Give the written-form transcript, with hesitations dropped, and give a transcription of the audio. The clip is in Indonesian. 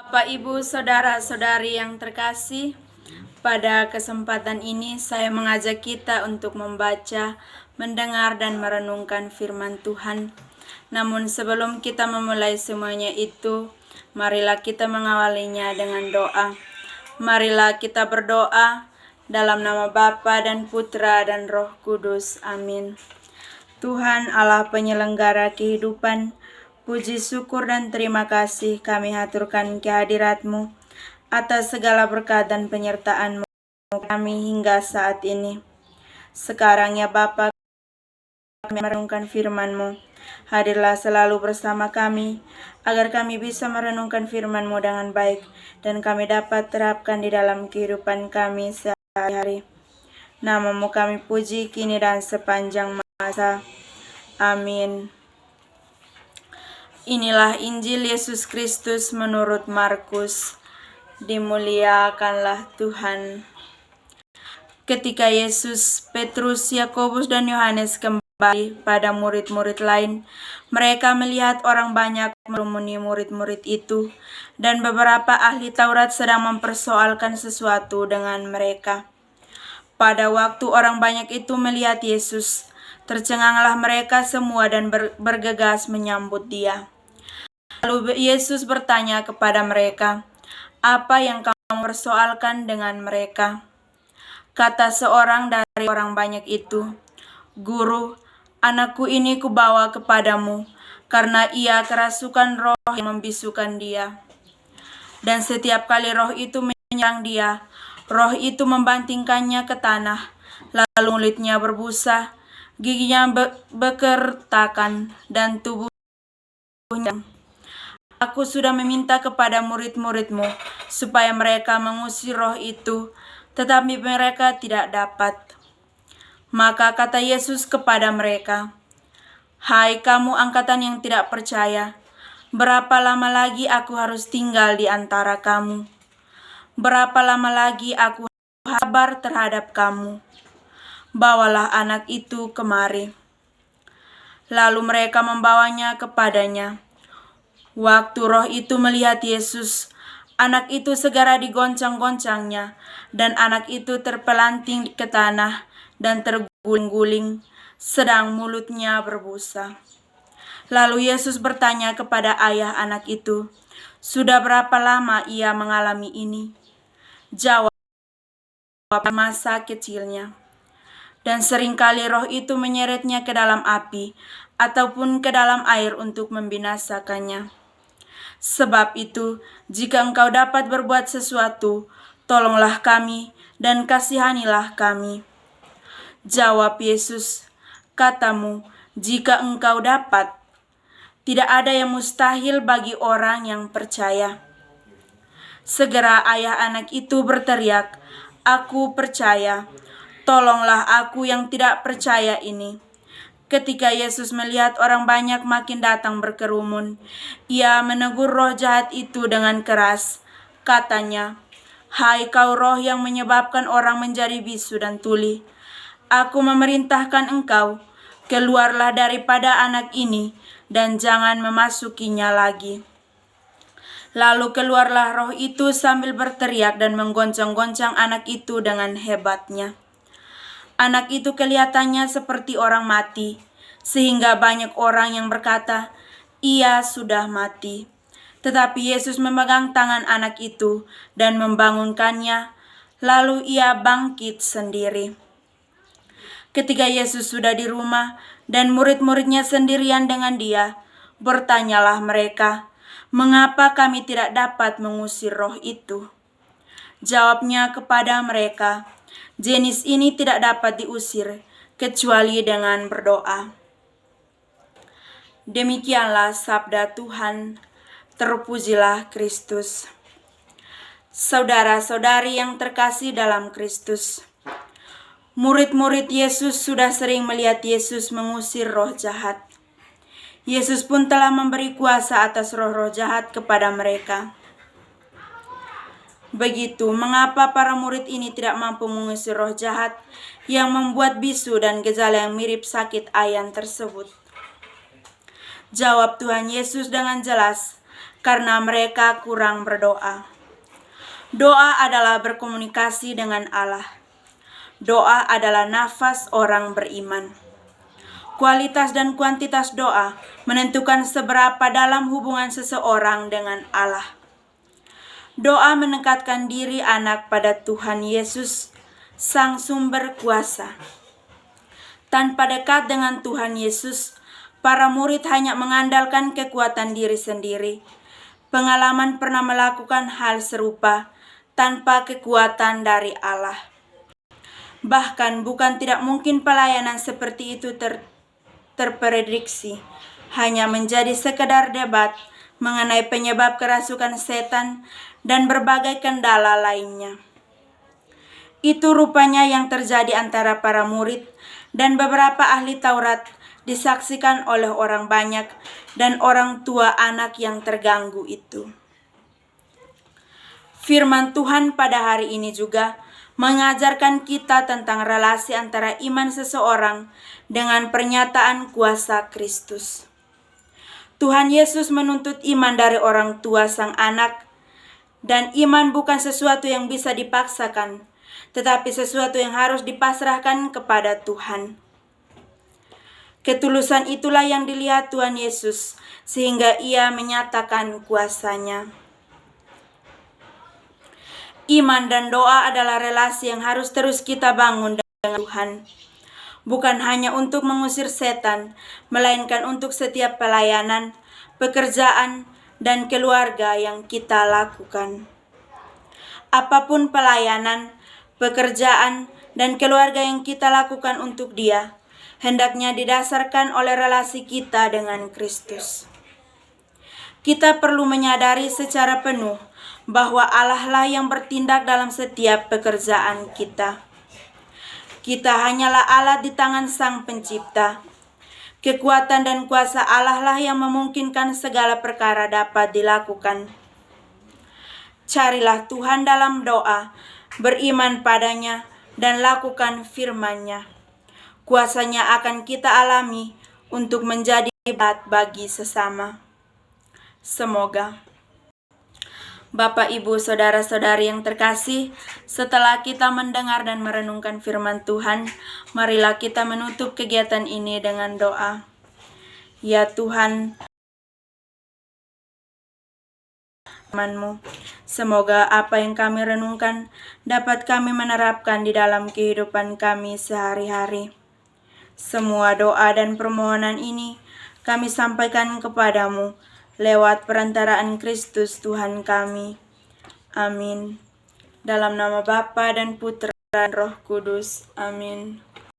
Bapak, Ibu, Saudara-saudari yang terkasih, pada kesempatan ini saya mengajak kita untuk membaca, mendengar, dan merenungkan firman Tuhan. Namun sebelum kita memulai semuanya itu, marilah kita mengawalinya dengan doa. Marilah kita berdoa dalam nama Bapa dan Putra dan Roh Kudus. Amin. Tuhan Allah penyelenggara kehidupan, puji syukur dan terima kasih kami haturkan kehadirat-Mu atas segala berkat dan penyertaan-Mu kami hingga saat ini. Sekarang ya Bapa, kami merenungkan firman-Mu. Hadirlah selalu bersama kami, agar kami bisa merenungkan firman-Mu dengan baik, dan kami dapat terapkan di dalam kehidupan kami sehari-hari. Nama-Mu kami puji kini dan sepanjang masa. Amin. Inilah Injil Yesus Kristus menurut Markus. Dimuliakanlah Tuhan. Ketika Yesus, Petrus, Yakobus, dan Yohanes kembali pada murid-murid lain, mereka melihat orang banyak merumuni murid-murid itu, dan beberapa ahli Taurat sedang mempersoalkan sesuatu dengan mereka. Pada waktu orang banyak itu melihat Yesus, tercenganglah mereka semua dan bergegas menyambut Dia. Lalu Yesus bertanya kepada mereka, "Apa yang kamu persoalkan dengan mereka?" Kata seorang dari orang banyak itu, "Guru, anakku ini kubawa kepadamu, karena ia kerasukan roh yang membisukan dia. Dan setiap kali roh itu menyerang dia, roh itu membantingkannya ke tanah, lalu mulutnya berbusa, giginya bekertakan, dan tubuhnya. Aku sudah meminta kepada murid-murid-Mu supaya mereka mengusir roh itu, tetapi mereka tidak dapat." Maka kata Yesus kepada mereka, "Hai kamu angkatan yang tidak percaya, berapa lama lagi aku harus tinggal di antara kamu? Berapa lama lagi aku harus sabar terhadap kamu? Bawalah anak itu kemari." Lalu mereka membawanya kepadanya. Waktu roh itu melihat Yesus, anak itu segera digoncang-goncangnya, dan anak itu terpelanting ke tanah dan terguling-guling, sedang mulutnya berbusa. Lalu Yesus bertanya kepada ayah anak itu, "Sudah berapa lama ia mengalami ini?" Jawab, "Masa kecilnya." Dan seringkali roh itu menyeretnya ke dalam api, ataupun ke dalam air untuk membinasakannya. Sebab itu, jika engkau dapat berbuat sesuatu, tolonglah kami dan kasihanilah kami. Jawab Yesus, "Katamu, jika engkau dapat, tidak ada yang mustahil bagi orang yang percaya." Segera ayah anak itu berteriak, "Aku percaya, tolonglah aku yang tidak percaya ini." Ketika Yesus melihat orang banyak makin datang berkerumun, Ia menegur roh jahat itu dengan keras. Katanya, "Hai kau roh yang menyebabkan orang menjadi bisu dan tuli, aku memerintahkan engkau, keluarlah daripada anak ini dan jangan memasukinya lagi." Lalu keluarlah roh itu sambil berteriak dan menggoncang-goncang anak itu dengan hebatnya. Anak itu kelihatannya seperti orang mati, sehingga banyak orang yang berkata, "Ia sudah mati." Tetapi Yesus memegang tangan anak itu dan membangunkannya, lalu ia bangkit sendiri. Ketika Yesus sudah di rumah dan murid-muridnya sendirian dengan Dia, bertanyalah mereka, "Mengapa kami tidak dapat mengusir roh itu?" Jawabnya kepada mereka, "Jenis ini tidak dapat diusir, kecuali dengan berdoa." Demikianlah sabda Tuhan, terpujilah Kristus. Saudara-saudari yang terkasih dalam Kristus, murid-murid Yesus sudah sering melihat Yesus mengusir roh jahat. Yesus pun telah memberi kuasa atas roh-roh jahat kepada mereka. Begitu, mengapa para murid ini tidak mampu mengusir roh jahat yang membuat bisu dan gejala yang mirip sakit ayan tersebut? Jawab Tuhan Yesus dengan jelas, karena mereka kurang berdoa. Doa adalah berkomunikasi dengan Allah. Doa adalah nafas orang beriman. Kualitas dan kuantitas doa menentukan seberapa dalam hubungan seseorang dengan Allah. Doa mendekatkan diri anak pada Tuhan Yesus, Sang Sumber Kuasa. Tanpa dekat dengan Tuhan Yesus, para murid hanya mengandalkan kekuatan diri sendiri. Pengalaman pernah melakukan hal serupa tanpa kekuatan dari Allah. Bahkan bukan tidak mungkin pelayanan seperti itu terprediksi, hanya menjadi sekedar debat mengenai penyebab kerasukan setan dan berbagai kendala lainnya. Itu rupanya yang terjadi antara para murid dan beberapa ahli Taurat, disaksikan oleh orang banyak dan orang tua anak yang terganggu itu. Firman Tuhan pada hari ini juga mengajarkan kita tentang relasi antara iman seseorang dengan pernyataan kuasa Kristus. Tuhan Yesus menuntut iman dari orang tua sang anak, dan iman bukan sesuatu yang bisa dipaksakan, tetapi sesuatu yang harus dipasrahkan kepada Tuhan. Ketulusan itulah yang dilihat Tuhan Yesus, sehingga Ia menyatakan kuasa-Nya. Iman dan doa adalah relasi yang harus terus kita bangun dengan Tuhan. Bukan hanya untuk mengusir setan, melainkan untuk setiap pelayanan, pekerjaan, dan keluarga yang kita lakukan. Apapun pelayanan, pekerjaan, dan keluarga yang kita lakukan untuk Dia, hendaknya didasarkan oleh relasi kita dengan Kristus. Kita perlu menyadari secara penuh bahwa Allah lah yang bertindak dalam setiap pekerjaan kita. Kita hanyalah alat di tangan Sang Pencipta. Kekuatan dan kuasa Allah lah yang memungkinkan segala perkara dapat dilakukan. Carilah Tuhan dalam doa, beriman padanya, dan lakukan firman-Nya. Kuasa-Nya akan kita alami untuk menjadi berkat bagi sesama. Semoga. Bapak, Ibu, Saudara-saudari yang terkasih, setelah kita mendengar dan merenungkan firman Tuhan, marilah kita menutup kegiatan ini dengan doa. Ya Tuhan, firman-Mu, semoga apa yang kami renungkan dapat kami menerapkan di dalam kehidupan kami sehari-hari. Semua doa dan permohonan ini kami sampaikan kepadamu lewat perantaraan Kristus Tuhan kami. Amin. Dalam nama Bapa dan Putra dan Roh Kudus. Amin.